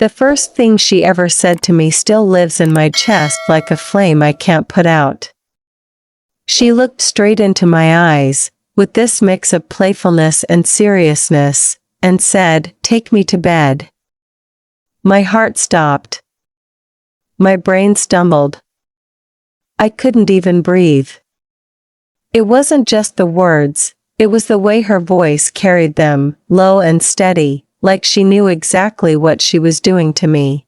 The first thing she ever said to me still lives in my chest like a flame I can't put out. She looked straight into my eyes, with this mix of playfulness and seriousness, and said, "Take me to bed." My heart stopped. My brain stumbled. I couldn't even breathe. It wasn't just the words, it was the way her voice carried them, low and steady, like she knew exactly what she was doing to me.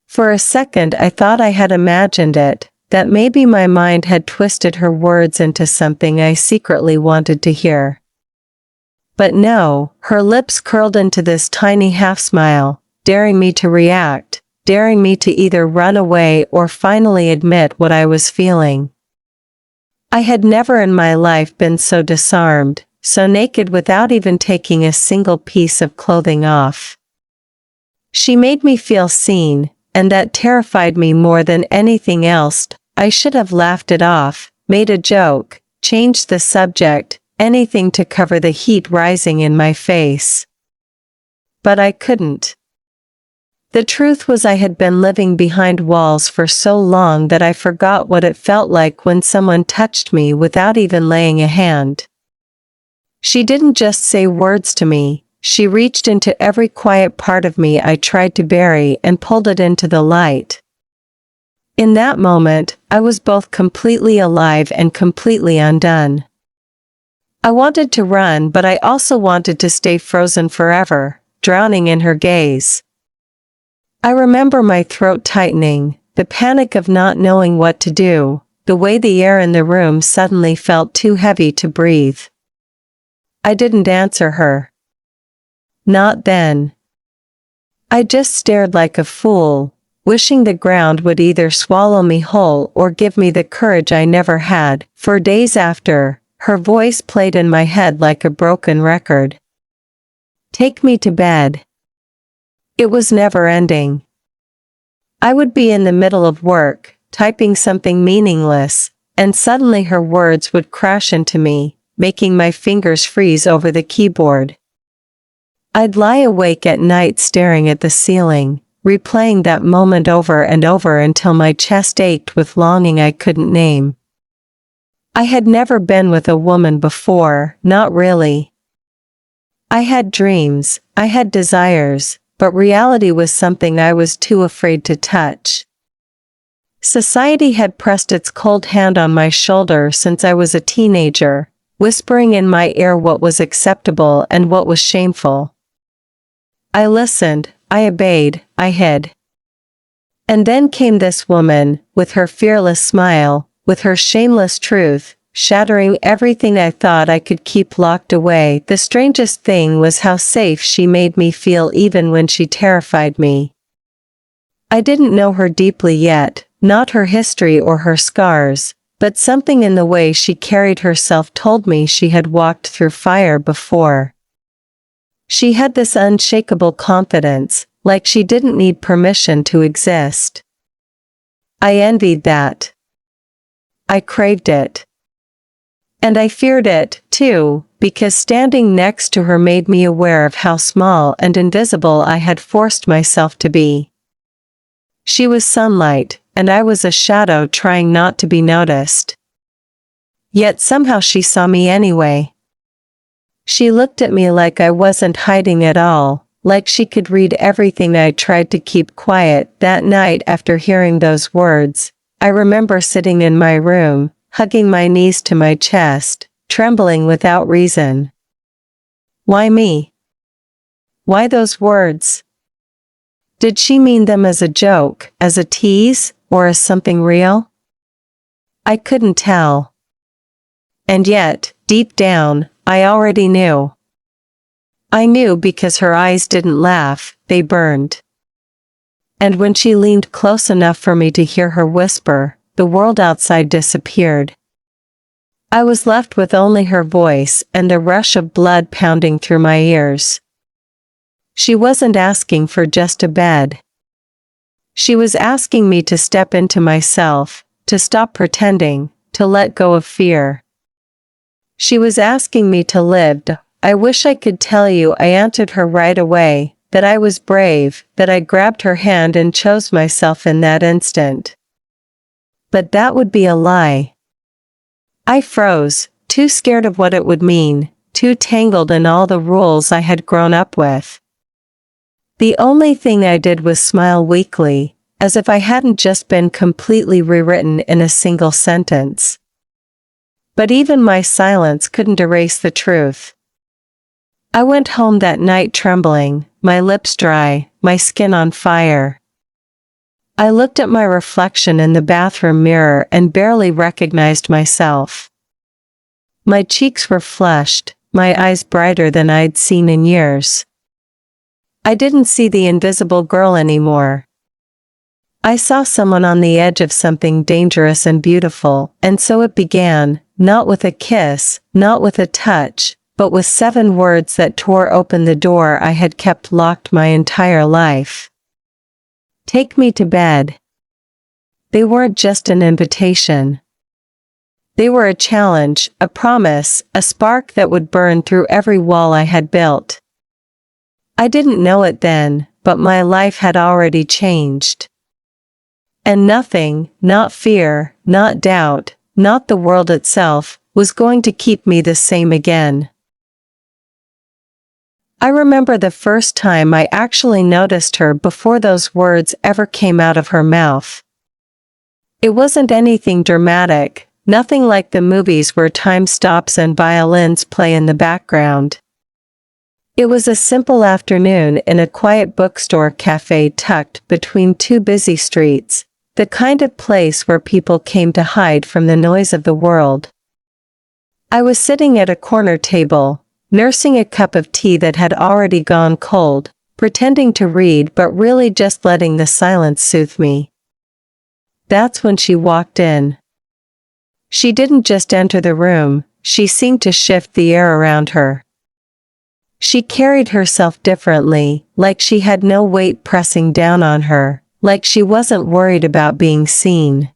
For a second I thought I had imagined it, that maybe my mind had twisted her words into something I secretly wanted to hear. But no, her lips curled into this tiny half-smile, daring me to react, daring me to either run away or finally admit what I was feeling. I had never in my life been so disarmed, so naked without even taking a single piece of clothing off. She made me feel seen, and that terrified me more than anything else. I should have laughed it off, made a joke, changed the subject, anything to cover the heat rising in my face. But I couldn't. The truth was I had been living behind walls for so long that I forgot what it felt like when someone touched me without even laying a hand. She didn't just say words to me, she reached into every quiet part of me I tried to bury and pulled it into the light. In that moment, I was both completely alive and completely undone. I wanted to run, but I also wanted to stay frozen forever, drowning in her gaze. I remember my throat tightening, the panic of not knowing what to do, the way the air in the room suddenly felt too heavy to breathe. I didn't answer her. Not then. I just stared like a fool, wishing the ground would either swallow me whole or give me the courage I never had. For days after, her voice played in my head like a broken record. Take me to bed. It was never ending. I would be in the middle of work, typing something meaningless, and suddenly her words would crash into me, making my fingers freeze over the keyboard. I'd lie awake at night staring at the ceiling, replaying that moment over and over until my chest ached with longing I couldn't name. I had never been with a woman before, not really. I had dreams, I had desires, but reality was something I was too afraid to touch. Society had pressed its cold hand on my shoulder since I was a teenager, whispering in my ear what was acceptable and what was shameful. I listened, I obeyed, I hid. And then came this woman, with her fearless smile, with her shameless truth, shattering everything I thought I could keep locked away. The strangest thing was how safe she made me feel even when she terrified me. I didn't know her deeply yet, not her history or her scars, but something in the way she carried herself told me she had walked through fire before. She had this unshakable confidence, like she didn't need permission to exist. I envied that. I craved it. And I feared it, too, because standing next to her made me aware of how small and invisible I had forced myself to be. She was sunlight, and I was a shadow trying not to be noticed. Yet somehow she saw me anyway. She looked at me like I wasn't hiding at all, like she could read everything I tried to keep quiet. That night after hearing those words, I remember sitting in my room, hugging my knees to my chest, trembling without reason. Why me? Why those words? Did she mean them as a joke, as a tease, or as something real? I couldn't tell. And yet, deep down, I already knew. I knew because her eyes didn't laugh, they burned. And when she leaned close enough for me to hear her whisper, the world outside disappeared. I was left with only her voice and the rush of blood pounding through my ears. She wasn't asking for just a bed. She was asking me to step into myself, to stop pretending, to let go of fear. She was asking me to live. I wish I could tell you I answered her right away, that I was brave, that I grabbed her hand and chose myself in that instant. But that would be a lie. I froze, too scared of what it would mean, too tangled in all the rules I had grown up with. The only thing I did was smile weakly, as if I hadn't just been completely rewritten in a single sentence. But even my silence couldn't erase the truth. I went home that night trembling, my lips dry, my skin on fire. I looked at my reflection in the bathroom mirror and barely recognized myself. My cheeks were flushed, my eyes brighter than I'd seen in years. I didn't see the invisible girl anymore. I saw someone on the edge of something dangerous and beautiful, and so it began, not with a kiss, not with a touch, but with 7 words that tore open the door I had kept locked my entire life. Take me to bed. They weren't just an invitation. They were a challenge, a promise, a spark that would burn through every wall I had built. I didn't know it then, but my life had already changed. And nothing, not fear, not doubt, not the world itself, was going to keep me the same again. I remember the first time I actually noticed her before those words ever came out of her mouth. It wasn't anything dramatic, nothing like the movies where time stops and violins play in the background. It was a simple afternoon in a quiet bookstore cafe tucked between 2 busy streets, the kind of place where people came to hide from the noise of the world. I was sitting at a corner table, nursing a cup of tea that had already gone cold, pretending to read but really just letting the silence soothe me. That's when she walked in. She didn't just enter the room, she seemed to shift the air around her. She carried herself differently, like she had no weight pressing down on her, like she wasn't worried about being seen.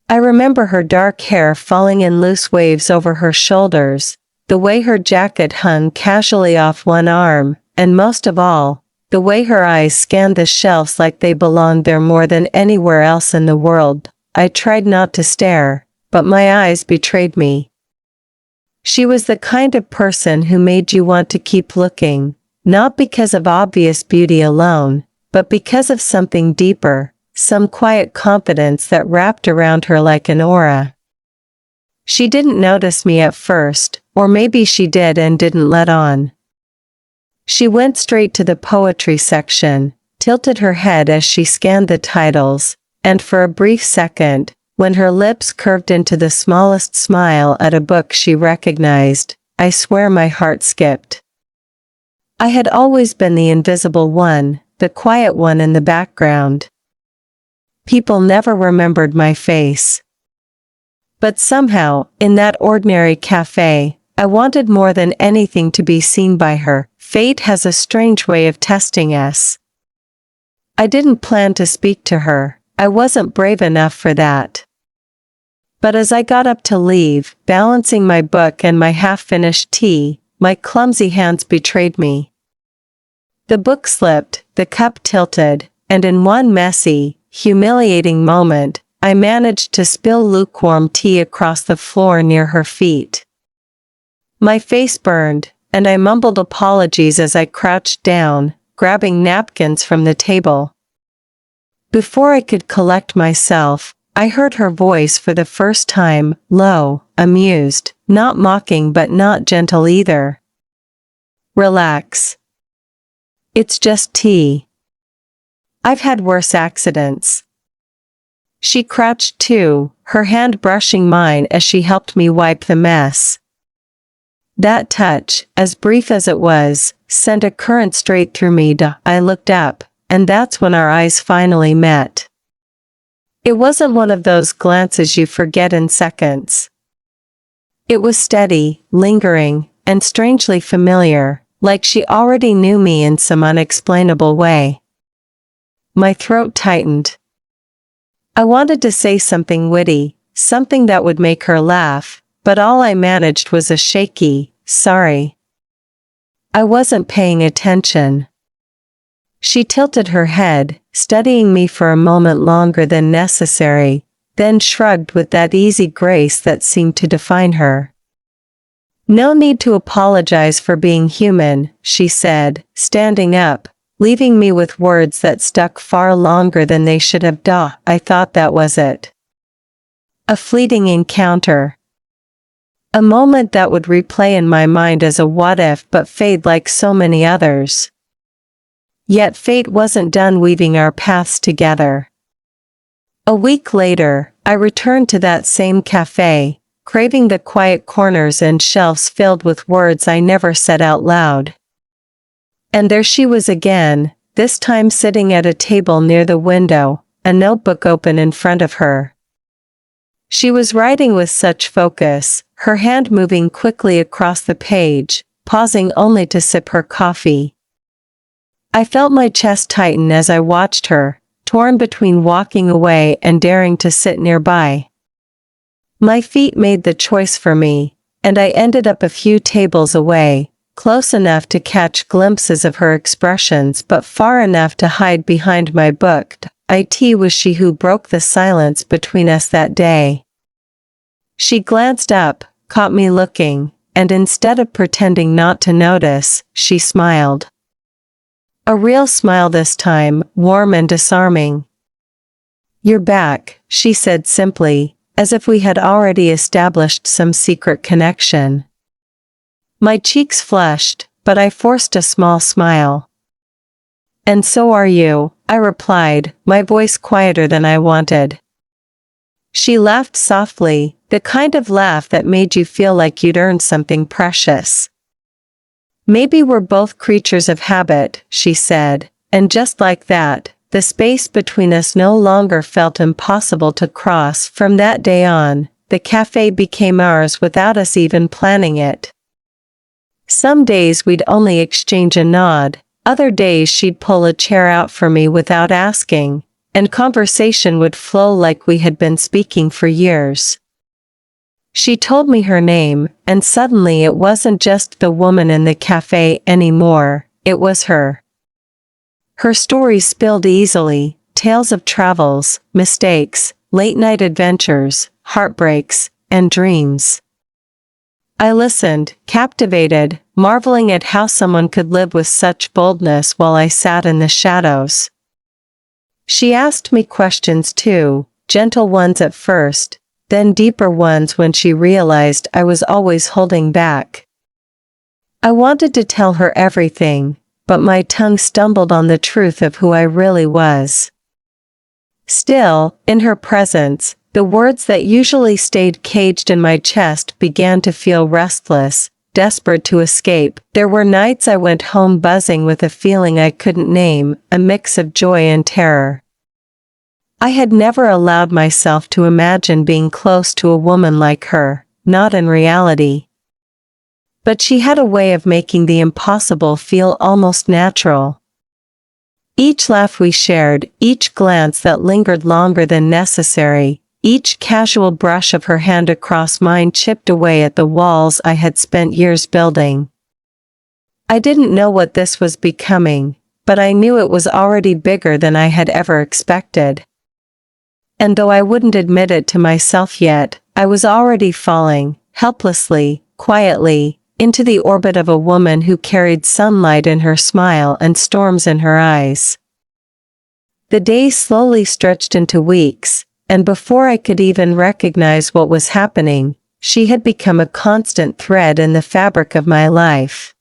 I remember her dark hair falling in loose waves over her shoulders, the way her jacket hung casually off one arm, and most of all, the way her eyes scanned the shelves like they belonged there more than anywhere else in the world. I tried not to stare, but my eyes betrayed me. She was the kind of person who made you want to keep looking, not because of obvious beauty alone, but because of something deeper, some quiet confidence that wrapped around her like an aura. She didn't notice me at first, or maybe she did and didn't let on. She went straight to the poetry section, tilted her head as she scanned the titles, and for a brief second, when her lips curved into the smallest smile at a book she recognized, I swear my heart skipped. I had always been the invisible one, the quiet one in the background. People never remembered my face. But somehow, in that ordinary cafe, I wanted more than anything to be seen by her. Fate has a strange way of testing us. I didn't plan to speak to her. I wasn't brave enough for that. But as I got up to leave, balancing my book and my half-finished tea, my clumsy hands betrayed me. The book slipped, the cup tilted, and in one messy, humiliating moment, I managed to spill lukewarm tea across the floor near her feet. My face burned, and I mumbled apologies as I crouched down, grabbing napkins from the table. Before I could collect myself, I heard her voice for the first time, low, amused, not mocking but not gentle either. Relax. It's just tea. I've had worse accidents. She crouched too, her hand brushing mine as she helped me wipe the mess. That touch, as brief as it was, sent a current straight through me. I looked up, and that's when our eyes finally met. It wasn't one of those glances you forget in seconds. It was steady, lingering, and strangely familiar, like she already knew me in some unexplainable way. My throat tightened. I wanted to say something witty, something that would make her laugh, but all I managed was a shaky, sorry. I wasn't paying attention. She tilted her head, studying me for a moment longer than necessary, then shrugged with that easy grace that seemed to define her. "No need to apologize for being human," she said, standing up, leaving me with words that stuck far longer than they should have. I thought that was it. A fleeting encounter. A moment that would replay in my mind as a what-if but fade like so many others. Yet fate wasn't done weaving our paths together. A week later, I returned to that same cafe, craving the quiet corners and shelves filled with words I never said out loud. And there she was again, this time sitting at a table near the window, a notebook open in front of her. She was writing with such focus, her hand moving quickly across the page, pausing only to sip her coffee. I felt my chest tighten as I watched her, torn between walking away and daring to sit nearby. My feet made the choice for me, and I ended up a few tables away, close enough to catch glimpses of her expressions but far enough to hide behind my book. It was she who broke the silence between us that day. She glanced up, caught me looking, and instead of pretending not to notice, she smiled. A real smile this time, warm and disarming. "You're back," she said simply, as if we had already established some secret connection. My cheeks flushed, but I forced a small smile. "And so are you," I replied, my voice quieter than I wanted. She laughed softly, the kind of laugh that made you feel like you'd earned something precious. "Maybe we're both creatures of habit," she said, and just like that, the space between us no longer felt impossible to cross. From that day on, the cafe became ours without us even planning it. Some days we'd only exchange a nod, other days she'd pull a chair out for me without asking, and conversation would flow like we had been speaking for years. She told me her name, and suddenly it wasn't just the woman in the cafe anymore, it was her. Her stories spilled easily, tales of travels, mistakes, late-night adventures, heartbreaks, and dreams. I listened, captivated, marveling at how someone could live with such boldness while I sat in the shadows. She asked me questions too, gentle ones at first, then deeper ones when she realized I was always holding back. I wanted to tell her everything, but my tongue stumbled on the truth of who I really was. Still, in her presence, the words that usually stayed caged in my chest began to feel restless, desperate to escape. There were nights I went home buzzing with a feeling I couldn't name, a mix of joy and terror. I had never allowed myself to imagine being close to a woman like her, not in reality. But she had a way of making the impossible feel almost natural. Each laugh we shared, each glance that lingered longer than necessary, each casual brush of her hand across mine chipped away at the walls I had spent years building. I didn't know what this was becoming, but I knew it was already bigger than I had ever expected. And though I wouldn't admit it to myself yet, I was already falling, helplessly, quietly, into the orbit of a woman who carried sunlight in her smile and storms in her eyes. The days slowly stretched into weeks, and before I could even recognize what was happening, she had become a constant thread in the fabric of my life.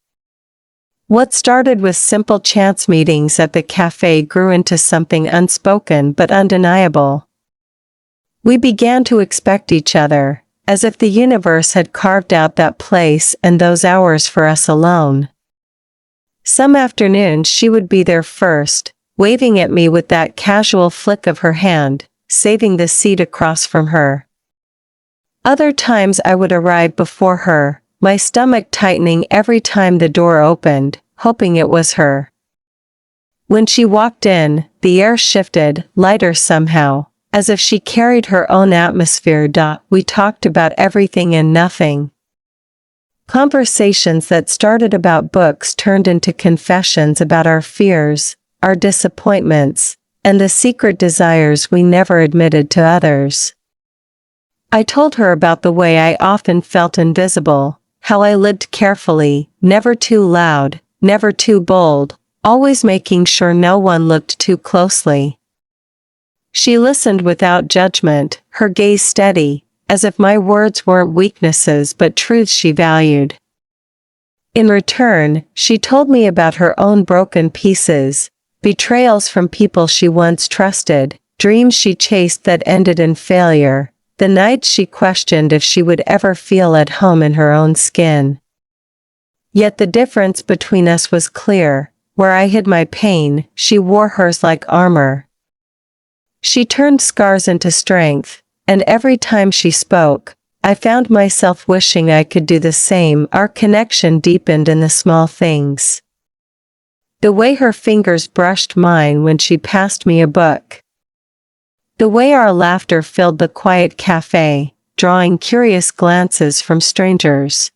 What started with simple chance meetings at the cafe grew into something unspoken but undeniable. We began to expect each other, as if the universe had carved out that place and those hours for us alone. Some afternoons she would be there first, waving at me with that casual flick of her hand, saving the seat across from her. Other times I would arrive before her, my stomach tightening every time the door opened, hoping it was her. When she walked in, the air shifted, lighter somehow, as if she carried her own atmosphere. We talked about everything and nothing. Conversations that started about books turned into confessions about our fears, our disappointments, and the secret desires we never admitted to others. I told her about the way I often felt invisible, how I lived carefully, never too loud, never too bold, always making sure no one looked too closely. She listened without judgment, her gaze steady, as if my words weren't weaknesses but truths she valued. In return, she told me about her own broken pieces, betrayals from people she once trusted, dreams she chased that ended in failure, the nights she questioned if she would ever feel at home in her own skin. Yet the difference between us was clear. Where I hid my pain, she wore hers like armor. She turned scars into strength, and every time she spoke, I found myself wishing I could do the same. Our connection deepened in the small things. The way her fingers brushed mine when she passed me a book. The way our laughter filled the quiet cafe, drawing curious glances from strangers.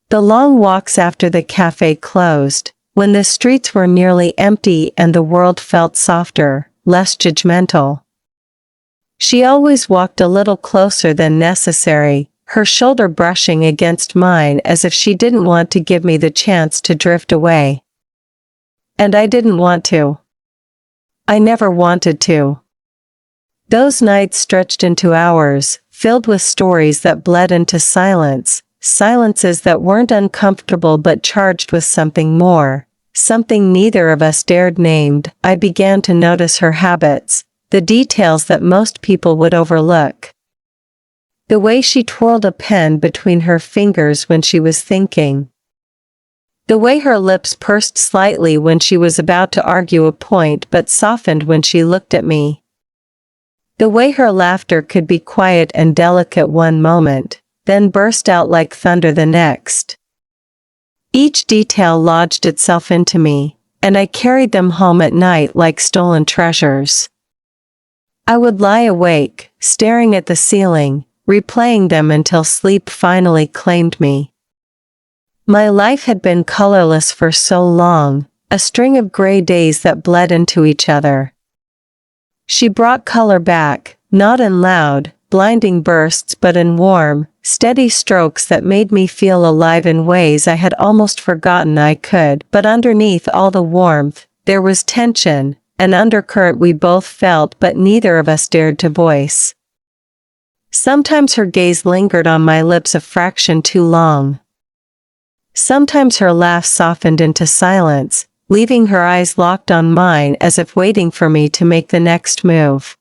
The long walks after the cafe closed, when the streets were nearly empty and the world felt softer, less judgmental. She always walked a little closer than necessary, her shoulder brushing against mine as if she didn't want to give me the chance to drift away. And I didn't want to. I never wanted to. Those nights stretched into hours, filled with stories that bled into silence, silences that weren't uncomfortable but charged with something more, something neither of us dared name. I began to notice her habits, the details that most people would overlook. The way she twirled a pen between her fingers when she was thinking. The way her lips pursed slightly when she was about to argue a point but softened when she looked at me. The way her laughter could be quiet and delicate one moment, then burst out like thunder the next. Each detail lodged itself into me, and I carried them home at night like stolen treasures. I would lie awake, staring at the ceiling, replaying them until sleep finally claimed me. My life had been colorless for so long, a string of gray days that bled into each other. She brought color back, not in loud, blinding bursts but in warm, steady strokes that made me feel alive in ways I had almost forgotten I could. But underneath all the warmth, there was tension, an undercurrent we both felt but neither of us dared to voice. Sometimes her gaze lingered on my lips a fraction too long. Sometimes her laugh softened into silence, leaving her eyes locked on mine as if waiting for me to make the next move.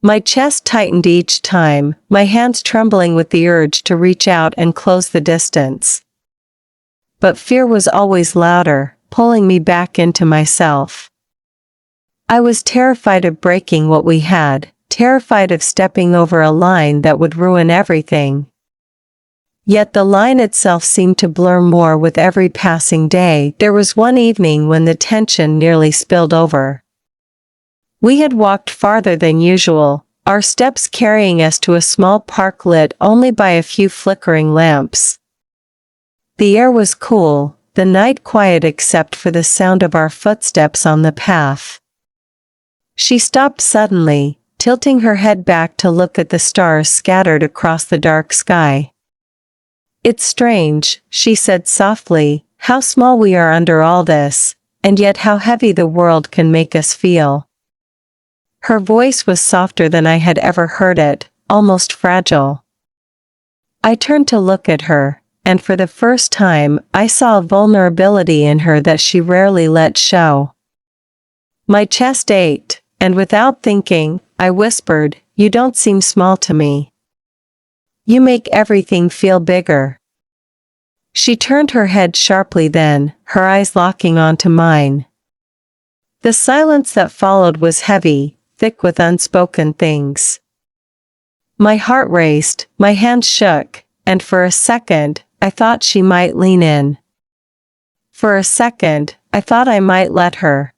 My chest tightened each time, my hands trembling with the urge to reach out and close the distance. But fear was always louder, pulling me back into myself. I was terrified of breaking what we had, terrified of stepping over a line that would ruin everything. Yet the line itself seemed to blur more with every passing day. There was one evening when the tension nearly spilled over. We had walked farther than usual, our steps carrying us to a small park lit only by a few flickering lamps. The air was cool, the night quiet except for the sound of our footsteps on the path. She stopped suddenly, tilting her head back to look at the stars scattered across the dark sky. "It's strange," she said softly, "how small we are under all this, and yet how heavy the world can make us feel." Her voice was softer than I had ever heard it, almost fragile. I turned to look at her, and for the first time, I saw a vulnerability in her that she rarely let show. My chest ached, and without thinking, I whispered, "You don't seem small to me. You make everything feel bigger." She turned her head sharply then, her eyes locking onto mine. The silence that followed was heavy, thick with unspoken things. My heart raced, my hands shook, and for a second, I thought she might lean in. For a second, I thought I might let her.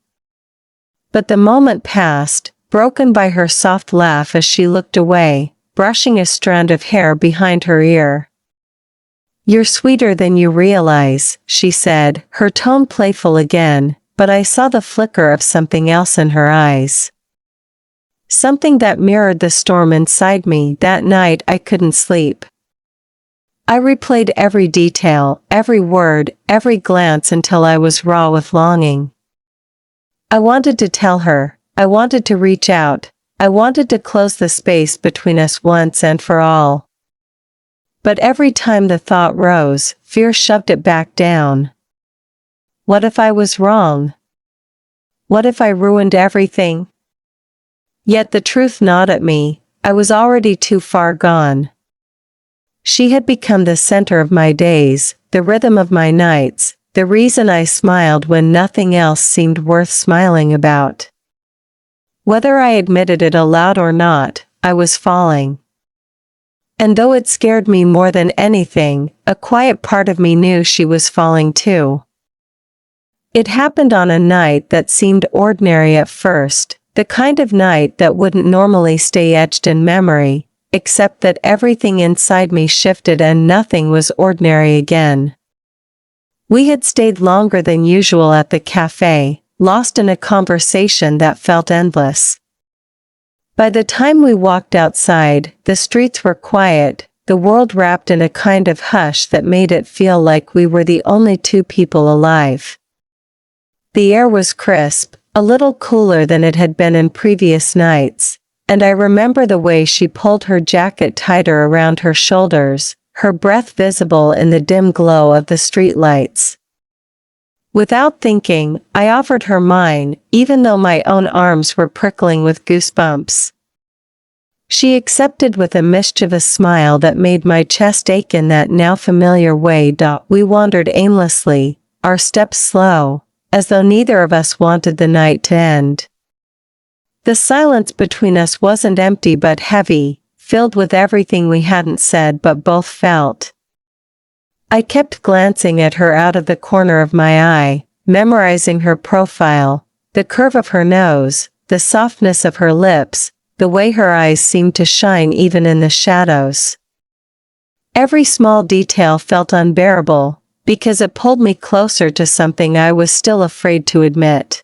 But the moment passed, broken by her soft laugh as she looked away, brushing a strand of hair behind her ear. "You're sweeter than you realize," she said, her tone playful again, but I saw the flicker of something else in her eyes. Something that mirrored the storm inside me. That night I couldn't sleep. I replayed every detail, every word, every glance until I was raw with longing. I wanted to tell her, I wanted to reach out, I wanted to close the space between us once and for all. But every time the thought rose, fear shoved it back down. What if I was wrong? What if I ruined everything? Yet the truth gnawed at me. I was already too far gone. She had become the center of my days, the rhythm of my nights, the reason I smiled when nothing else seemed worth smiling about. Whether I admitted it aloud or not, I was falling. And though it scared me more than anything, a quiet part of me knew she was falling too. It happened on a night that seemed ordinary at first, the kind of night that wouldn't normally stay etched in memory, except that everything inside me shifted and nothing was ordinary again. We had stayed longer than usual at the cafe, lost in a conversation that felt endless. By the time we walked outside, the streets were quiet, the world wrapped in a kind of hush that made it feel like we were the only two people alive. The air was crisp, a little cooler than it had been in previous nights, and I remember the way she pulled her jacket tighter around her shoulders, her breath visible in the dim glow of the streetlights. Without thinking, I offered her mine, even though my own arms were prickling with goosebumps. She accepted with a mischievous smile that made my chest ache in that now familiar way. We wandered aimlessly, our steps slow, as though neither of us wanted the night to end. The silence between us wasn't empty but heavy, filled with everything we hadn't said but both felt. I kept glancing at her out of the corner of my eye, memorizing her profile, the curve of her nose, the softness of her lips, the way her eyes seemed to shine even in the shadows. Every small detail felt unbearable, because it pulled me closer to something I was still afraid to admit.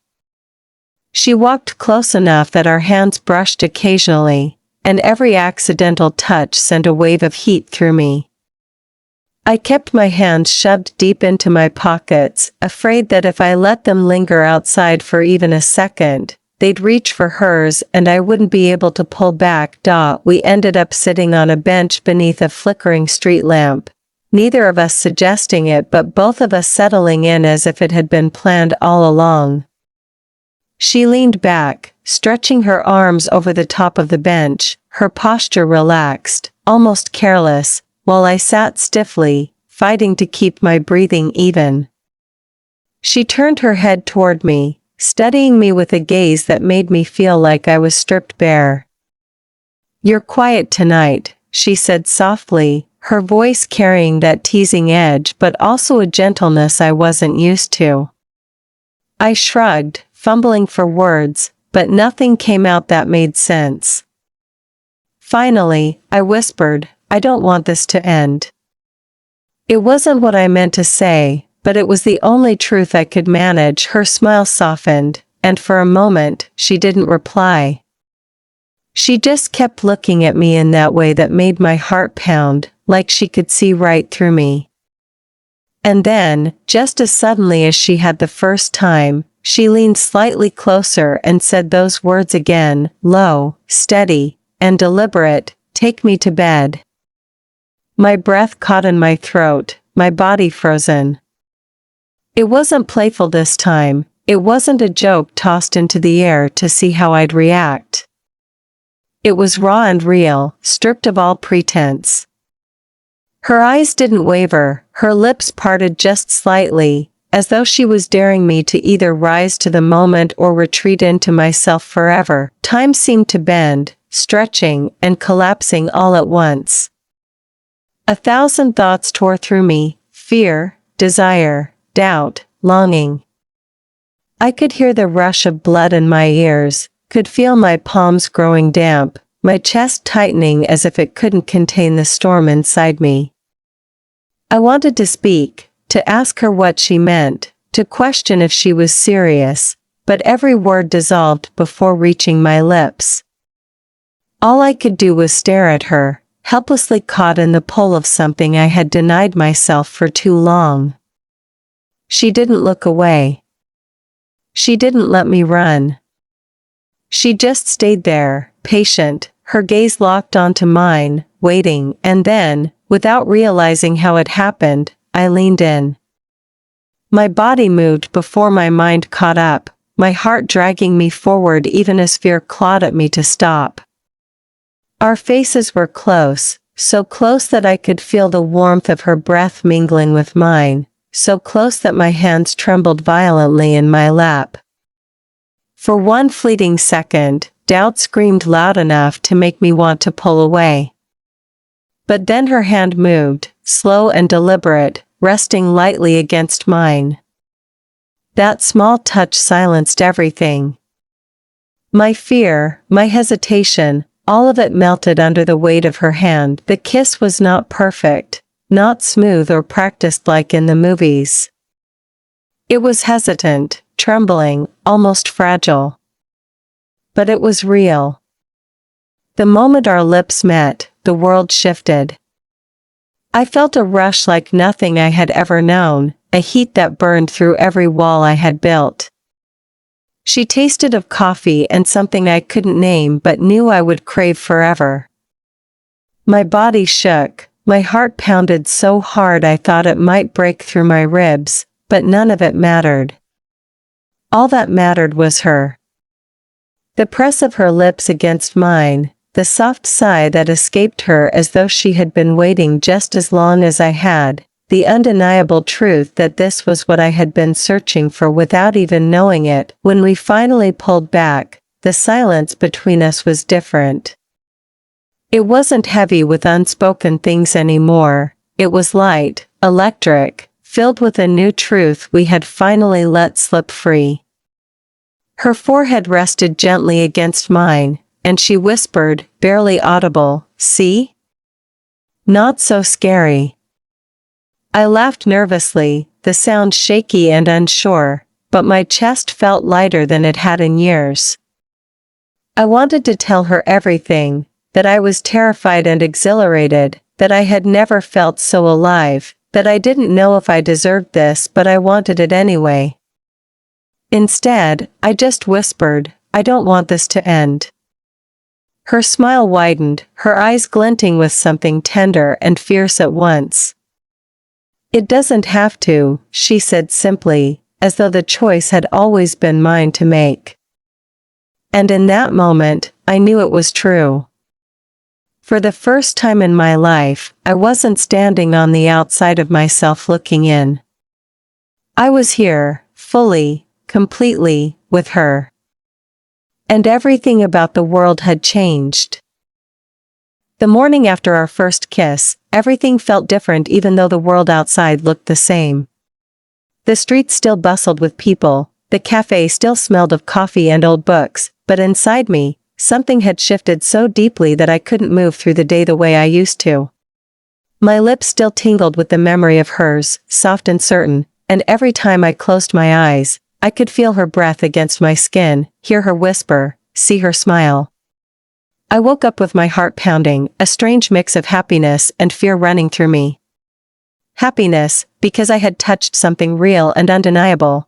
She walked close enough that our hands brushed occasionally, and every accidental touch sent a wave of heat through me. I kept my hands shoved deep into my pockets, afraid that if I let them linger outside for even a second, they'd reach for hers and I wouldn't be able to pull back. We ended up sitting on a bench beneath a flickering street lamp, neither of us suggesting it but both of us settling in as if it had been planned all along. She leaned back, stretching her arms over the top of the bench, her posture relaxed, almost careless, while I sat stiffly, fighting to keep my breathing even. She turned her head toward me, studying me with a gaze that made me feel like I was stripped bare. "You're quiet tonight," she said softly, her voice carrying that teasing edge but also a gentleness I wasn't used to. I shrugged, fumbling for words, but nothing came out that made sense. Finally, I whispered, "I don't want this to end." It wasn't what I meant to say, but it was the only truth I could manage. Her smile softened, and for a moment, she didn't reply. She just kept looking at me in that way that made my heart pound, like she could see right through me. And then, just as suddenly as she had the first time, she leaned slightly closer and said those words again, low, steady, and deliberate, "Take me to bed." My breath caught in my throat, my body frozen. It wasn't playful this time, it wasn't a joke tossed into the air to see how I'd react. It was raw and real, stripped of all pretense. Her eyes didn't waver, her lips parted just slightly, as though she was daring me to either rise to the moment or retreat into myself forever. Time seemed to bend, stretching and collapsing all at once. 1,000 thoughts tore through me, fear, desire, doubt, longing. I could hear the rush of blood in my ears, could feel my palms growing damp, my chest tightening as if it couldn't contain the storm inside me. I wanted to speak, to ask her what she meant, to question if she was serious, but every word dissolved before reaching my lips. All I could do was stare at her, helplessly caught in the pull of something I had denied myself for too long. She didn't look away. She didn't let me run. She just stayed there, patient, her gaze locked onto mine, waiting, and then, without realizing how it happened, I leaned in. My body moved before my mind caught up, my heart dragging me forward even as fear clawed at me to stop. Our faces were close, so close that I could feel the warmth of her breath mingling with mine, so close that my hands trembled violently in my lap. For one fleeting second, doubt screamed loud enough to make me want to pull away. But then her hand moved, slow and deliberate, resting lightly against mine. That small touch silenced everything. My fear, my hesitation, all of it melted under the weight of her hand. The kiss was not perfect, not smooth or practiced like in the movies. It was hesitant, trembling, almost fragile. But it was real. The moment our lips met, the world shifted. I felt a rush like nothing I had ever known, a heat that burned through every wall I had built. She tasted of coffee and something I couldn't name but knew I would crave forever. My body shook, my heart pounded so hard I thought it might break through my ribs, but none of it mattered. All that mattered was her. The press of her lips against mine, the soft sigh that escaped her as though she had been waiting just as long as I had, the undeniable truth that this was what I had been searching for without even knowing it. When we finally pulled back, the silence between us was different. It wasn't heavy with unspoken things anymore, it was light, electric, filled with a new truth we had finally let slip free. Her forehead rested gently against mine, and she whispered, barely audible, "See? Not so scary." I laughed nervously, the sound shaky and unsure, but my chest felt lighter than it had in years. I wanted to tell her everything, that I was terrified and exhilarated, that I had never felt so alive, that I didn't know if I deserved this but I wanted it anyway. Instead, I just whispered, "I don't want this to end." Her smile widened, her eyes glinting with something tender and fierce at once. "It doesn't have to," she said simply, as though the choice had always been mine to make. And in that moment, I knew it was true. For the first time in my life, I wasn't standing on the outside of myself looking in. I was here, fully, completely, with her. And everything about the world had changed. The morning after our first kiss, everything felt different even though the world outside looked the same. The streets still bustled with people, the cafe still smelled of coffee and old books, but inside me, something had shifted so deeply that I couldn't move through the day the way I used to. My lips still tingled with the memory of hers, soft and certain, and every time I closed my eyes, I could feel her breath against my skin, hear her whisper, see her smile. I woke up with my heart pounding, a strange mix of happiness and fear running through me. Happiness, because I had touched something real and undeniable.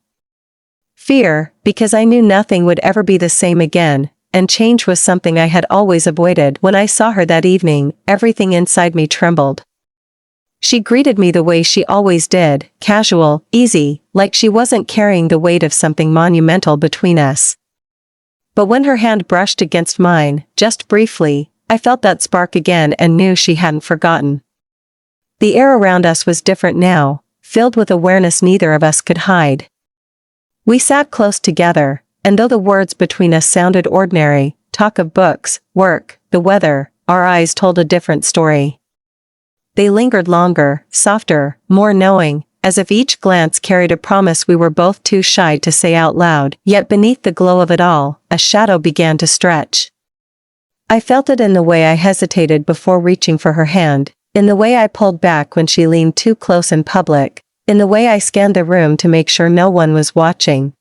Fear, because I knew nothing would ever be the same again, and change was something I had always avoided. When I saw her that evening, everything inside me trembled. She greeted me the way she always did, casual, easy, like she wasn't carrying the weight of something monumental between us. But when her hand brushed against mine, just briefly, I felt that spark again and knew she hadn't forgotten. The air around us was different now, filled with awareness neither of us could hide. We sat close together, and though the words between us sounded ordinary, talk of books, work, the weather, our eyes told a different story. They lingered longer, softer, more knowing, as if each glance carried a promise we were both too shy to say out loud. Yet beneath the glow of it all, a shadow began to stretch. I felt it in the way I hesitated before reaching for her hand, in the way I pulled back when she leaned too close in public, in the way I scanned the room to make sure no one was watching.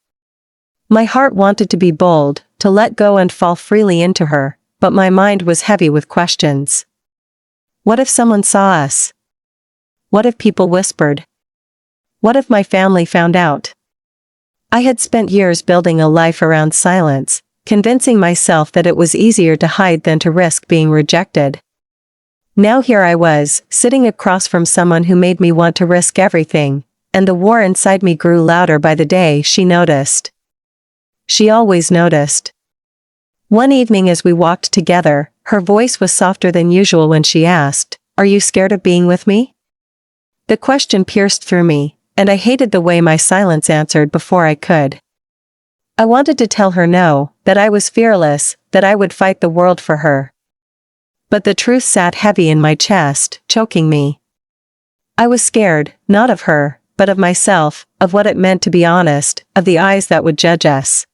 My heart wanted to be bold, to let go and fall freely into her, but my mind was heavy with questions. What if someone saw us? What if people whispered? What if my family found out? I had spent years building a life around silence, convincing myself that it was easier to hide than to risk being rejected. Now here I was, sitting across from someone who made me want to risk everything, and the war inside me grew louder by the day. She noticed. She always noticed. One evening as we walked together, her voice was softer than usual when she asked, "Are you scared of being with me?" The question pierced through me, and I hated the way my silence answered before I could. I wanted to tell her no, that I was fearless, that I would fight the world for her. But the truth sat heavy in my chest, choking me. I was scared, not of her, but of myself, of what it meant to be honest, of the eyes that would judge us.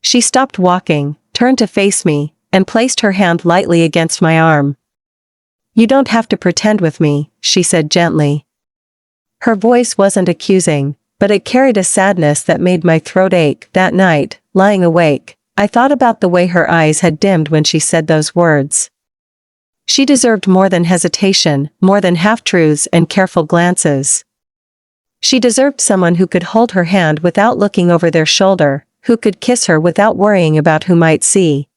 She stopped walking, turned to face me, and placed her hand lightly against my arm. "You don't have to pretend with me," she said gently. Her voice wasn't accusing, but it carried a sadness that made my throat ache. That night, lying awake, I thought about the way her eyes had dimmed when she said those words. She deserved more than hesitation, more than half-truths and careful glances. She deserved someone who could hold her hand without looking over their shoulder, who could kiss her without worrying about who might see.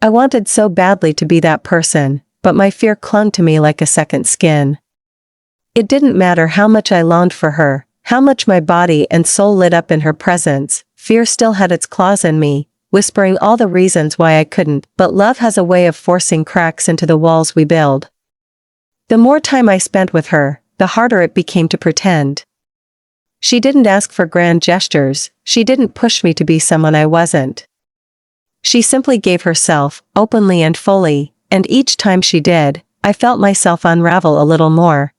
I wanted so badly to be that person, but my fear clung to me like a second skin. It didn't matter how much I longed for her, how much my body and soul lit up in her presence, fear still had its claws in me, whispering all the reasons why I couldn't. But love has a way of forcing cracks into the walls we build. The more time I spent with her, the harder it became to pretend. She didn't ask for grand gestures, she didn't push me to be someone I wasn't. She simply gave herself, openly and fully, and each time she did, I felt myself unravel a little more.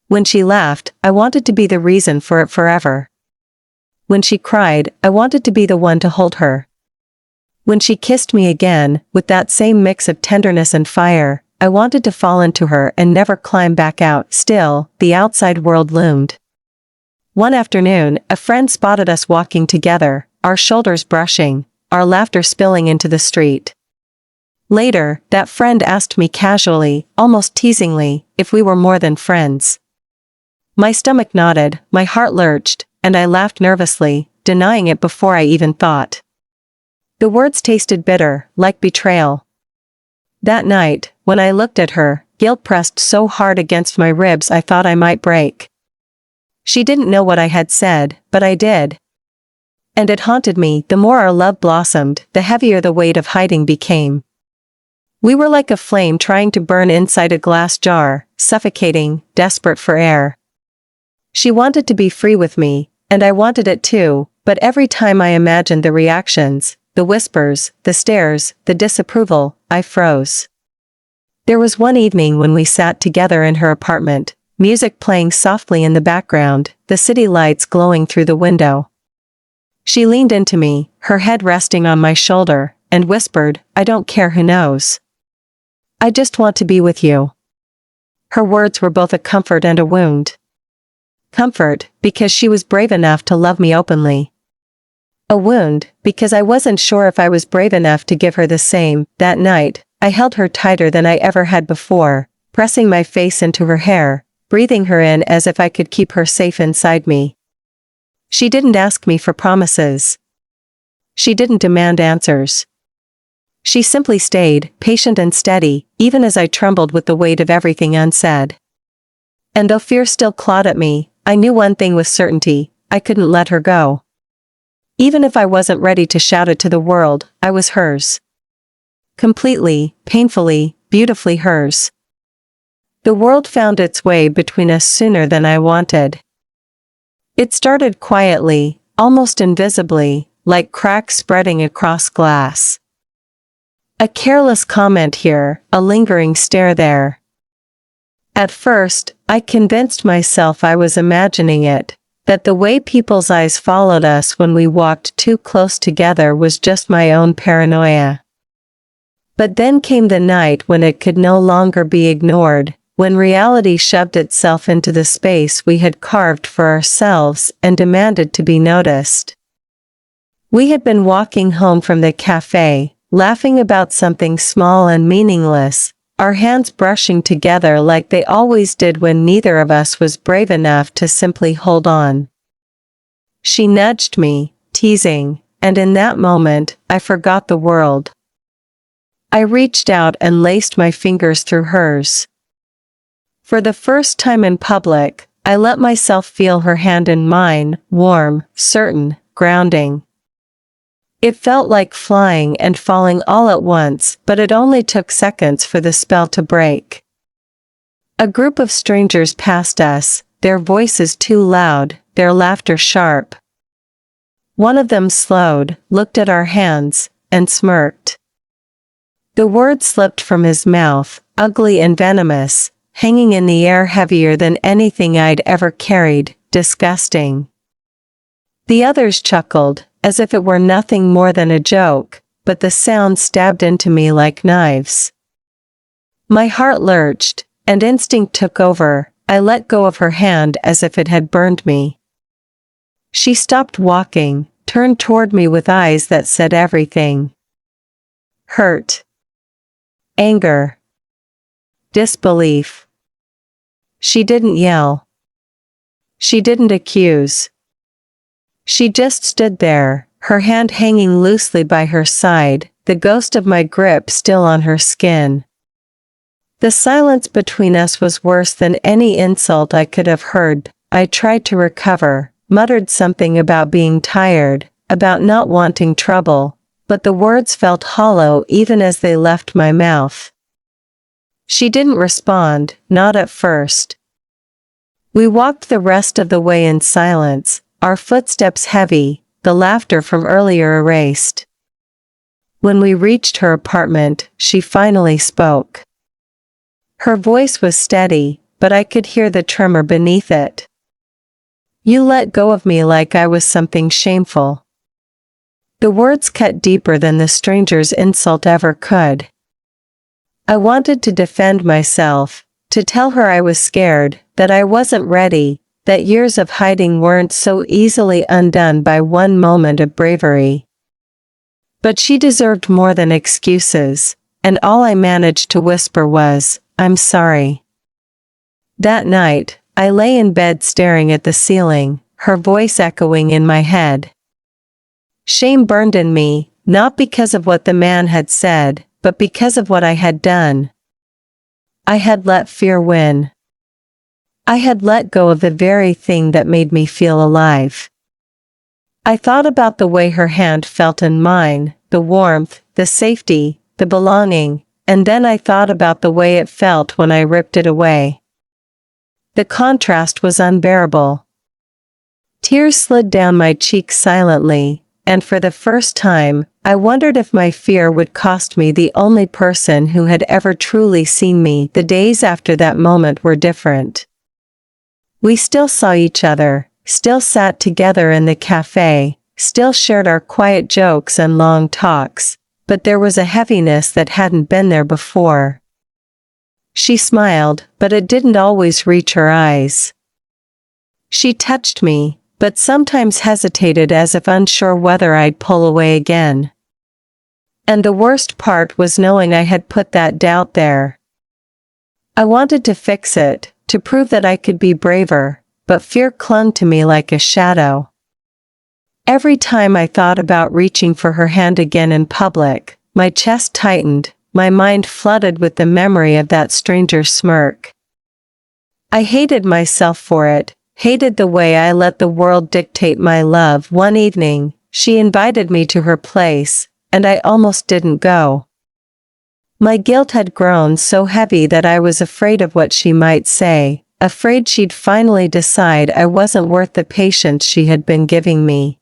When she laughed, I wanted to be the reason for it forever. When she cried, I wanted to be the one to hold her. When she kissed me again, with that same mix of tenderness and fire, I wanted to fall into her and never climb back out. Still, the outside world loomed. One afternoon, a friend spotted us walking together, our shoulders brushing, our laughter spilling into the street. Later, that friend asked me casually, almost teasingly, if we were more than friends. My stomach nodded, my heart lurched, and I laughed nervously, denying it before I even thought. The words tasted bitter, like betrayal. That night, when I looked at her, guilt pressed so hard against my ribs I thought I might break. She didn't know what I had said, but I did. And it haunted me. The more our love blossomed, the heavier the weight of hiding became. We were like a flame trying to burn inside a glass jar, suffocating, desperate for air. She wanted to be free with me, and I wanted it too, but every time I imagined the reactions, the whispers, the stares, the disapproval, I froze. There was one evening when we sat together in her apartment, music playing softly in the background, the city lights glowing through the window. She leaned into me, her head resting on my shoulder, and whispered, "I don't care who knows. I just want to be with you." Her words were both a comfort and a wound. Comfort, because she was brave enough to love me openly. A wound, because I wasn't sure if I was brave enough to give her the same. That night, I held her tighter than I ever had before, pressing my face into her hair, breathing her in as if I could keep her safe inside me. She didn't ask me for promises. She didn't demand answers. She simply stayed, patient and steady, even as I trembled with the weight of everything unsaid. And though fear still clawed at me, I knew one thing with certainty: I couldn't let her go. Even if I wasn't ready to shout it to the world, I was hers. Completely, painfully, beautifully hers. The world found its way between us sooner than I wanted. It started quietly, almost invisibly, like cracks spreading across glass. A careless comment here, a lingering stare there. At first, I convinced myself I was imagining it, that the way people's eyes followed us when we walked too close together was just my own paranoia. But then came the night when it could no longer be ignored, when reality shoved itself into the space we had carved for ourselves and demanded to be noticed. We had been walking home from the cafe, laughing about something small and meaningless, our hands brushing together like they always did when neither of us was brave enough to simply hold on. She nudged me, teasing, and in that moment, I forgot the world. I reached out and laced my fingers through hers. For the first time in public, I let myself feel her hand in mine, warm, certain, grounding. It felt like flying and falling all at once, but it only took seconds for the spell to break. A group of strangers passed us, their voices too loud, their laughter sharp. One of them slowed, looked at our hands, and smirked. The word slipped from his mouth, ugly and venomous, hanging in the air heavier than anything I'd ever carried, disgusting. The others chuckled, as if it were nothing more than a joke, but the sound stabbed into me like knives. My heart lurched, and instinct took over. I let go of her hand as if it had burned me. She stopped walking, turned toward me with eyes that said everything. Hurt. Anger. Disbelief. She didn't yell. She didn't accuse. She just stood there, her hand hanging loosely by her side, the ghost of my grip still on her skin. The silence between us was worse than any insult I could have heard. I tried to recover, muttered something about being tired, about not wanting trouble, but the words felt hollow even as they left my mouth. She didn't respond, not at first. We walked the rest of the way in silence, our footsteps heavy, the laughter from earlier erased. When we reached her apartment, she finally spoke. Her voice was steady, but I could hear the tremor beneath it. You let go of me like I was something shameful. The words cut deeper than the stranger's insult ever could. I wanted to defend myself, to tell her I was scared, that I wasn't ready, that years of hiding weren't so easily undone by one moment of bravery. But she deserved more than excuses, and all I managed to whisper was, "I'm sorry." That night, I lay in bed staring at the ceiling, her voice echoing in my head. Shame burned in me, not because of what the man had said, but because of what I had done. I had let fear win. I had let go of the very thing that made me feel alive. I thought about the way her hand felt in mine, the warmth, the safety, the belonging, and then I thought about the way it felt when I ripped it away. The contrast was unbearable. Tears slid down my cheeks silently, and for the first time, I wondered if my fear would cost me the only person who had ever truly seen me. The days after that moment were different. We still saw each other, still sat together in the cafe, still shared our quiet jokes and long talks, but there was a heaviness that hadn't been there before. She smiled, but it didn't always reach her eyes. She touched me, but sometimes hesitated as if unsure whether I'd pull away again. And the worst part was knowing I had put that doubt there. I wanted to fix it, to prove that I could be braver, but fear clung to me like a shadow. Every time I thought about reaching for her hand again in public, my chest tightened, my mind flooded with the memory of that stranger's smirk. I hated myself for it, hated the way I let the world dictate my love. One evening, she invited me to her place, and I almost didn't go. My guilt had grown so heavy that I was afraid of what she might say, afraid she'd finally decide I wasn't worth the patience she had been giving me.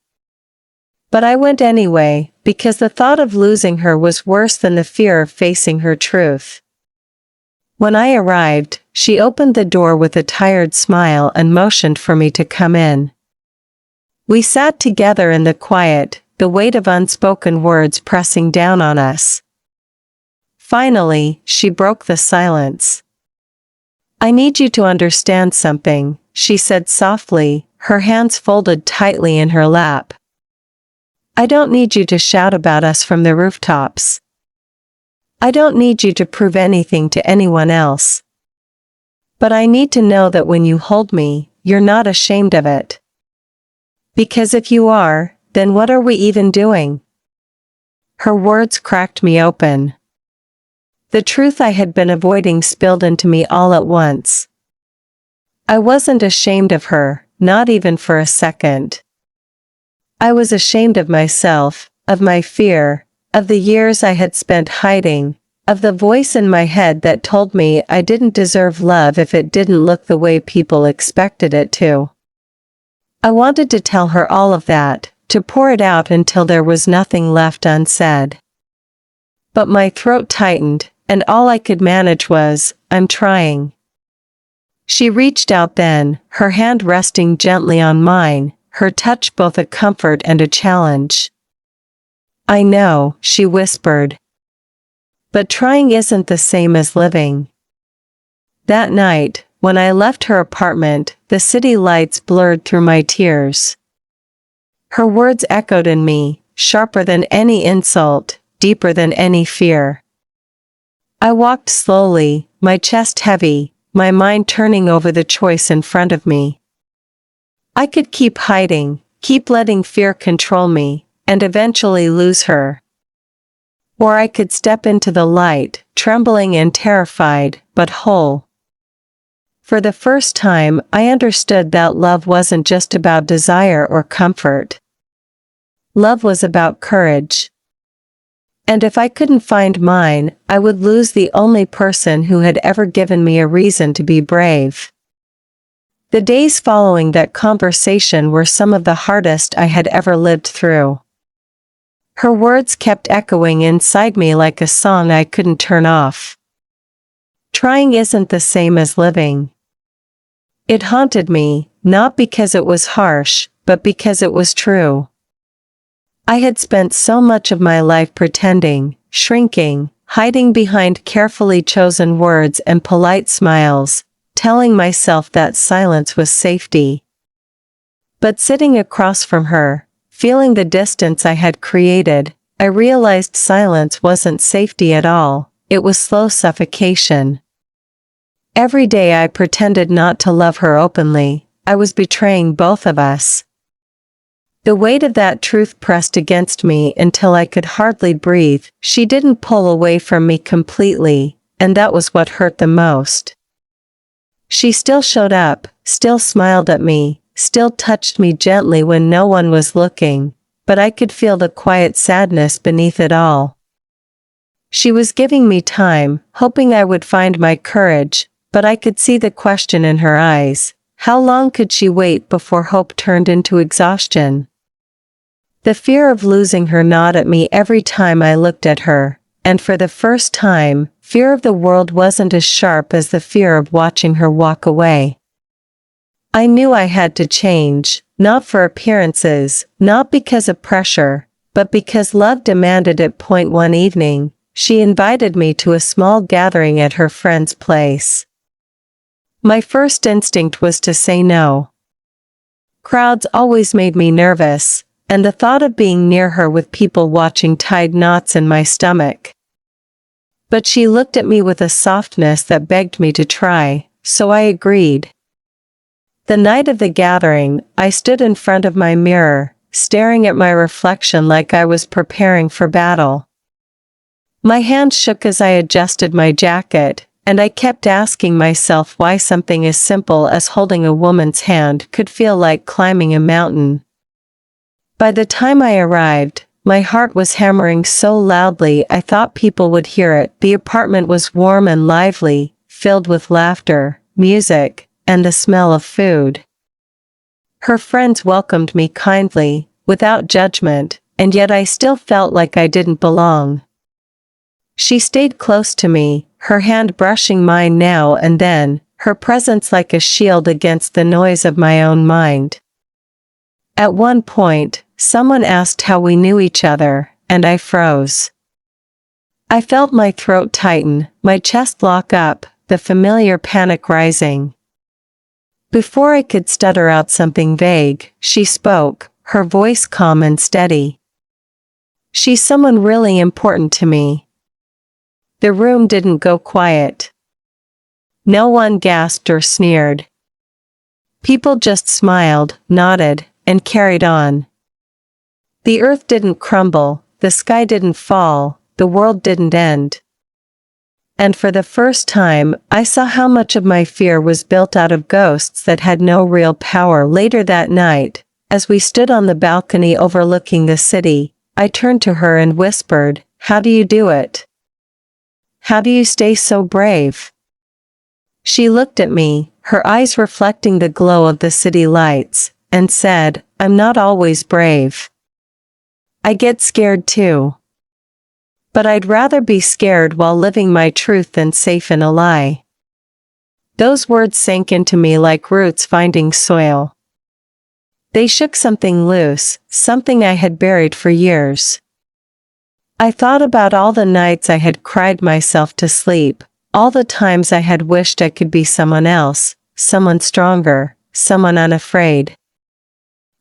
But I went anyway, because the thought of losing her was worse than the fear of facing her truth. When I arrived, she opened the door with a tired smile and motioned for me to come in. We sat together in the quiet, the weight of unspoken words pressing down on us. Finally, she broke the silence. I need you to understand something, she said softly, her hands folded tightly in her lap. I don't need you to shout about us from the rooftops. I don't need you to prove anything to anyone else. But I need to know that when you hold me, you're not ashamed of it. Because if you are, then what are we even doing? Her words cracked me open. The truth I had been avoiding spilled into me all at once. I wasn't ashamed of her, not even for a second. I was ashamed of myself, of my fear, of the years I had spent hiding, of the voice in my head that told me I didn't deserve love if it didn't look the way people expected it to. I wanted to tell her all of that, to pour it out until there was nothing left unsaid. But my throat tightened, and all I could manage was, I'm trying. She reached out then, her hand resting gently on mine, her touch both a comfort and a challenge. I know, she whispered. But trying isn't the same as living. That night, when I left her apartment, the city lights blurred through my tears. Her words echoed in me, sharper than any insult, deeper than any fear. I walked slowly, my chest heavy, my mind turning over the choice in front of me. I could keep hiding, keep letting fear control me, and eventually lose her. Or I could step into the light, trembling and terrified, but whole. For the first time, I understood that love wasn't just about desire or comfort. Love was about courage. And if I couldn't find mine, I would lose the only person who had ever given me a reason to be brave. The days following that conversation were some of the hardest I had ever lived through. Her words kept echoing inside me like a song I couldn't turn off. Trying isn't the same as living. It haunted me, not because it was harsh, but because it was true. I had spent so much of my life pretending, shrinking, hiding behind carefully chosen words and polite smiles, telling myself that silence was safety. But sitting across from her, feeling the distance I had created, I realized silence wasn't safety at all, it was slow suffocation. Every day I pretended not to love her openly, I was betraying both of us. The weight of that truth pressed against me until I could hardly breathe. She didn't pull away from me completely, and that was what hurt the most. She still showed up, still smiled at me, still touched me gently when no one was looking, but I could feel the quiet sadness beneath it all. She was giving me time, hoping I would find my courage, but I could see the question in her eyes. How long could she wait before hope turned into exhaustion? The fear of losing her gnawed at me every time I looked at her, and for the first time, fear of the world wasn't as sharp as the fear of watching her walk away. I knew I had to change, not for appearances, not because of pressure, but because love demanded it. One evening, she invited me to a small gathering at her friend's place. My first instinct was to say no. Crowds always made me nervous, and the thought of being near her with people watching tied knots in my stomach. But she looked at me with a softness that begged me to try, so I agreed. The night of the gathering, I stood in front of my mirror, staring at my reflection like I was preparing for battle. My hand shook as I adjusted my jacket, and I kept asking myself why something as simple as holding a woman's hand could feel like climbing a mountain. By the time I arrived, my heart was hammering so loudly I thought people would hear it. The apartment was warm and lively, filled with laughter, music, and the smell of food. Her friends welcomed me kindly, without judgment, and yet I still felt like I didn't belong. She stayed close to me, her hand brushing mine now and then, her presence like a shield against the noise of my own mind. At one point, someone asked how we knew each other, and I froze. I felt my throat tighten, my chest lock up, the familiar panic rising. Before I could stutter out something vague, she spoke, her voice calm and steady. "She's someone really important to me." The room didn't go quiet. No one gasped or sneered. People just smiled, nodded, and carried on. The earth didn't crumble, the sky didn't fall, the world didn't end. And for the first time, I saw how much of my fear was built out of ghosts that had no real power. Later that night, as we stood on the balcony overlooking the city, I turned to her and whispered, "How do you do it? How do you stay so brave?" She looked at me, her eyes reflecting the glow of the city lights, and said, "I'm not always brave. I get scared too. But I'd rather be scared while living my truth than safe in a lie." Those words sank into me like roots finding soil. They shook something loose, something I had buried for years. I thought about all the nights I had cried myself to sleep, all the times I had wished I could be someone else, someone stronger, someone unafraid.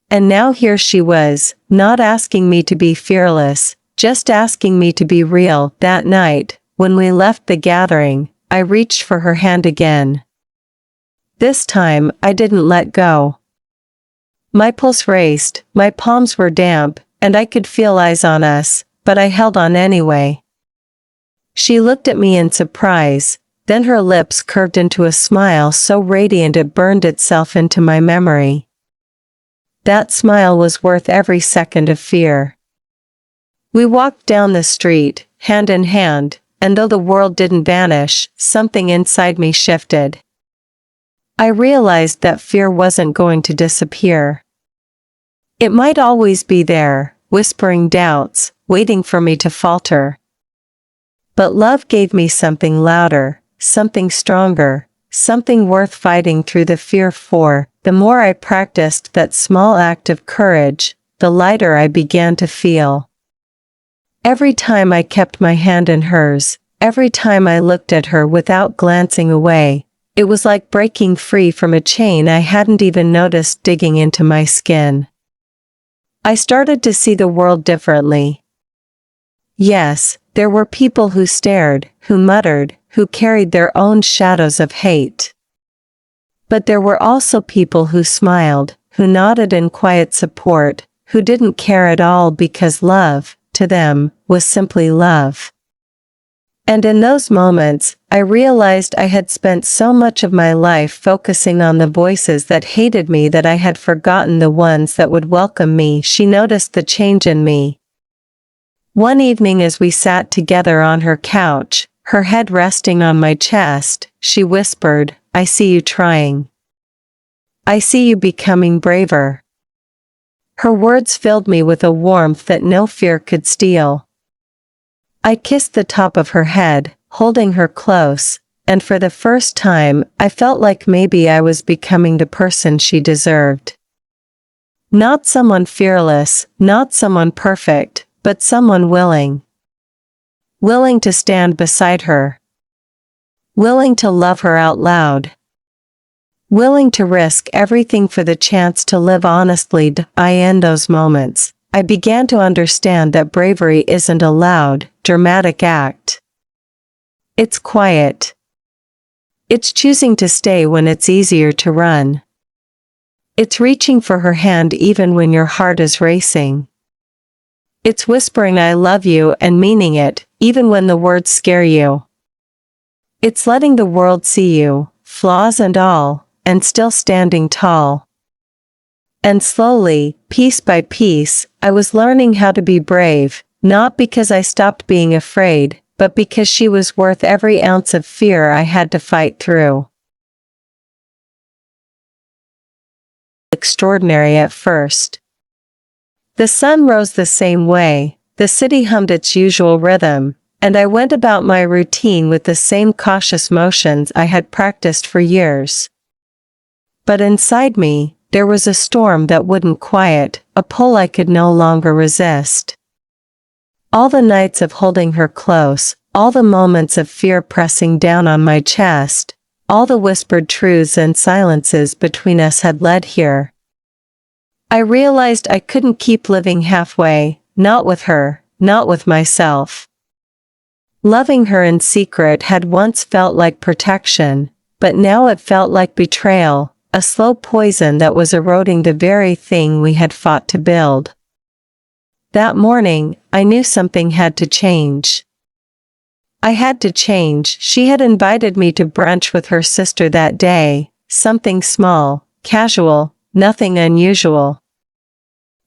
And now here she was, not asking me to be fearless, just asking me to be real. That night, when we left the gathering, I reached for her hand again. This time, I didn't let go. My pulse raced, my palms were damp, and I could feel eyes on us, but I held on anyway. She looked at me in surprise, then her lips curved into a smile so radiant it burned itself into my memory. That smile was worth every second of fear. We walked down the street, hand in hand, and though the world didn't vanish, something inside me shifted. I realized that fear wasn't going to disappear. It might always be there, whispering doubts, waiting for me to falter. But love gave me something louder, something stronger, something worth fighting through the fear for. The more I practiced that small act of courage, the lighter I began to feel. Every time I kept my hand in hers, every time I looked at her without glancing away, it was like breaking free from a chain I hadn't even noticed digging into my skin. I started to see the world differently. Yes, there were people who stared, who muttered, who carried their own shadows of hate. But there were also people who smiled, who nodded in quiet support, who didn't care at all because love, to them, was simply love. And in those moments, I realized I had spent so much of my life focusing on the voices that hated me that I had forgotten the ones that would welcome me. She noticed the change in me. One evening as we sat together on her couch, her head resting on my chest, she whispered, "I see you trying. I see you becoming braver." Her words filled me with a warmth that no fear could steal. I kissed the top of her head, holding her close, and for the first time, I felt like maybe I was becoming the person she deserved. Not someone fearless, not someone perfect, but someone willing. Willing to stand beside her. Willing to love her out loud. Willing to risk everything for the chance to live honestly. In those moments, I began to understand that bravery isn't a loud, dramatic act. It's quiet. It's choosing to stay when it's easier to run. It's reaching for her hand even when your heart is racing. It's whispering "I love you" and meaning it, even when the words scare you. It's letting the world see you, flaws and all, and still standing tall. And slowly, piece by piece, I was learning how to be brave, not because I stopped being afraid, but because she was worth every ounce of fear I had to fight through. Extraordinary at first. The sun rose the same way, the city hummed its usual rhythm, and I went about my routine with the same cautious motions I had practiced for years. But inside me, there was a storm that wouldn't quiet, a pull I could no longer resist. All the nights of holding her close, all the moments of fear pressing down on my chest, all the whispered truths and silences between us had led here. I realized I couldn't keep living halfway, not with her, not with myself. Loving her in secret had once felt like protection, but now it felt like betrayal, a slow poison that was eroding the very thing we had fought to build. That morning, I knew something had to change. I had to change. She had invited me to brunch with her sister that day, something small, casual, nothing unusual.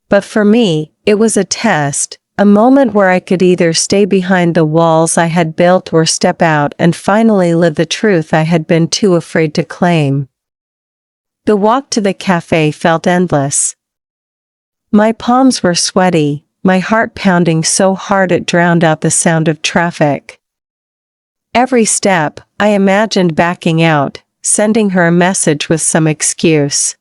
But for me, it was a test, a moment where I could either stay behind the walls I had built or step out and finally live the truth I had been too afraid to claim. The walk to the cafe felt endless. My palms were sweaty, my heart pounding so hard it drowned out the sound of traffic. Every step, I imagined backing out, sending her a message with some excuse.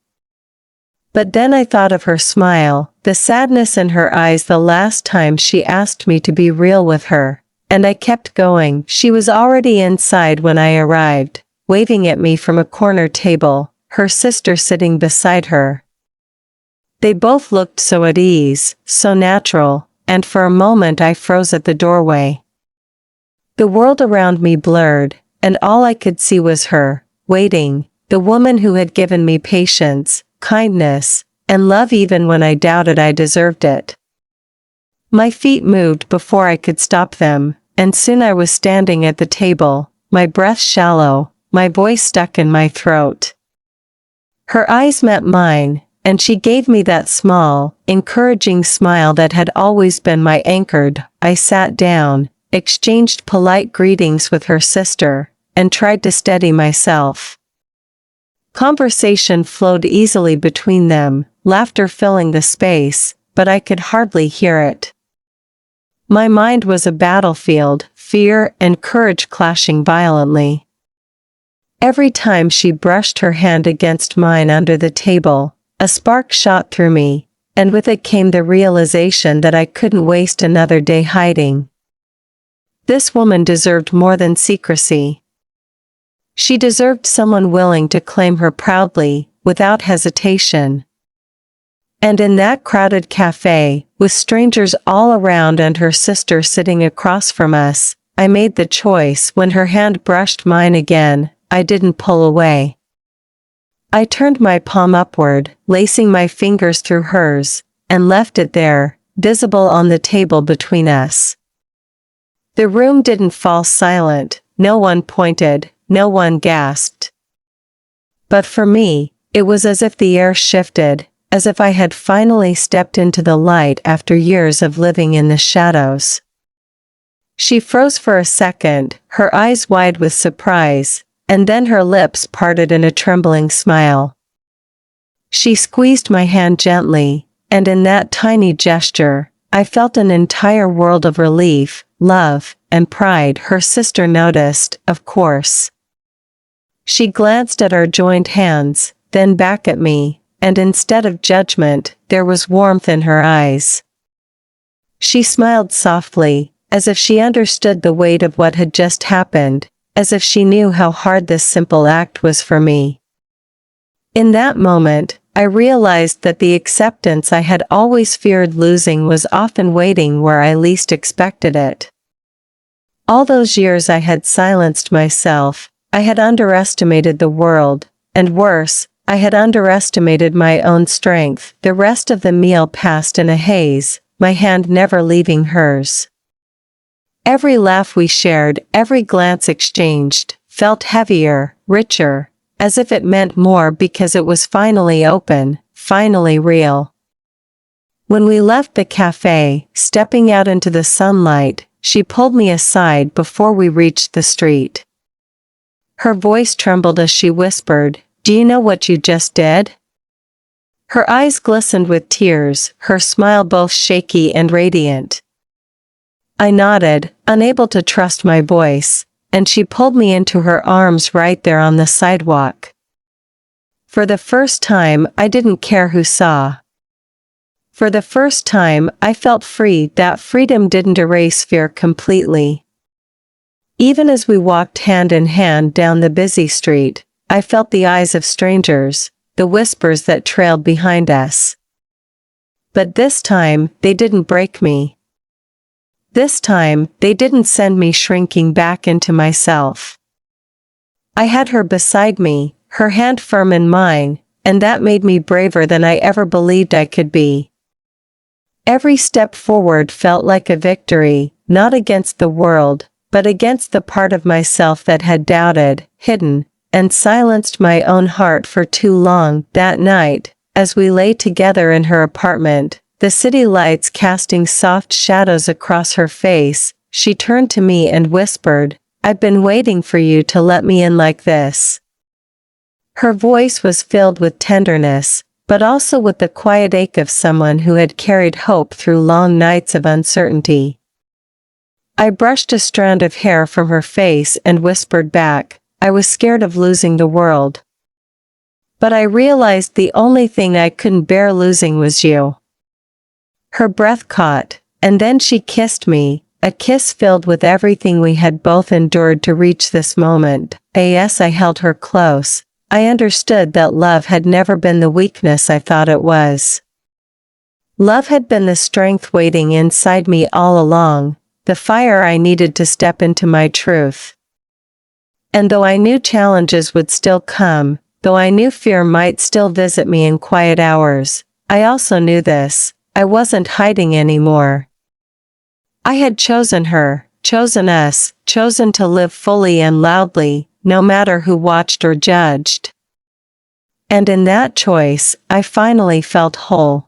But then I thought of her smile, the sadness in her eyes the last time she asked me to be real with her, and I kept going. She was already inside when I arrived, waving at me from a corner table, her sister sitting beside her. They both looked so at ease, so natural, and for a moment I froze at the doorway. The world around me blurred, and all I could see was her, waiting, the woman who had given me patience, kindness, and love even when I doubted I deserved it. My feet moved before I could stop them, and soon I was standing at the table, my breath shallow, my voice stuck in my throat. Her eyes met mine, and she gave me that small, encouraging smile that had always been my anchor. I sat down, exchanged polite greetings with her sister, and tried to steady myself. Conversation flowed easily between them, laughter filling the space, but I could hardly hear it. My mind was a battlefield, fear and courage clashing violently. Every time she brushed her hand against mine under the table, a spark shot through me, and with it came the realization that I couldn't waste another day hiding. This woman deserved more than secrecy. She deserved someone willing to claim her proudly, without hesitation. And in that crowded cafe, with strangers all around and her sister sitting across from us, I made the choice. When her hand brushed mine again, I didn't pull away. I turned my palm upward, lacing my fingers through hers, and left it there, visible on the table between us. The room didn't fall silent, no one pointed, no one gasped. But for me, it was as if the air shifted, as if I had finally stepped into the light after years of living in the shadows. She froze for a second, her eyes wide with surprise, and then her lips parted in a trembling smile. She squeezed my hand gently, and in that tiny gesture, I felt an entire world of relief, love, and pride. Her sister noticed, of course. She glanced at our joined hands, then back at me, and instead of judgment, there was warmth in her eyes. She smiled softly, as if she understood the weight of what had just happened, as if she knew how hard this simple act was for me. In that moment, I realized that the acceptance I had always feared losing was often waiting where I least expected it. All those years I had silenced myself, I had underestimated the world, and worse, I had underestimated my own strength. The rest of the meal passed in a haze, my hand never leaving hers. Every laugh we shared, every glance exchanged, felt heavier, richer, as if it meant more because it was finally open, finally real. When we left the cafe, stepping out into the sunlight, she pulled me aside before we reached the street. Her voice trembled as she whispered, "Do you know what you just did?" Her eyes glistened with tears, her smile both shaky and radiant. I nodded, unable to trust my voice, and she pulled me into her arms right there on the sidewalk. For the first time, I didn't care who saw. For the first time, I felt free. That freedom didn't erase fear completely. Even as we walked hand in hand down the busy street, I felt the eyes of strangers, the whispers that trailed behind us. But this time, they didn't break me. This time, they didn't send me shrinking back into myself. I had her beside me, her hand firm in mine, and that made me braver than I ever believed I could be. Every step forward felt like a victory, not against the world, but against the part of myself that had doubted, hidden, and silenced my own heart for too long. That night, as we lay together in her apartment, the city lights casting soft shadows across her face, she turned to me and whispered, "I've been waiting for you to let me in like this." Her voice was filled with tenderness, but also with the quiet ache of someone who had carried hope through long nights of uncertainty. I brushed a strand of hair from her face and whispered back, "I was scared of losing the world. But I realized the only thing I couldn't bear losing was you." Her breath caught, and then she kissed me, a kiss filled with everything we had both endured to reach this moment. As I held her close, I understood that love had never been the weakness I thought it was. Love had been the strength waiting inside me all along, the fire I needed to step into my truth. And though I knew challenges would still come, though I knew fear might still visit me in quiet hours, I also knew this: I wasn't hiding anymore. I had chosen her, chosen us, chosen to live fully and loudly, no matter who watched or judged. And in that choice, I finally felt whole.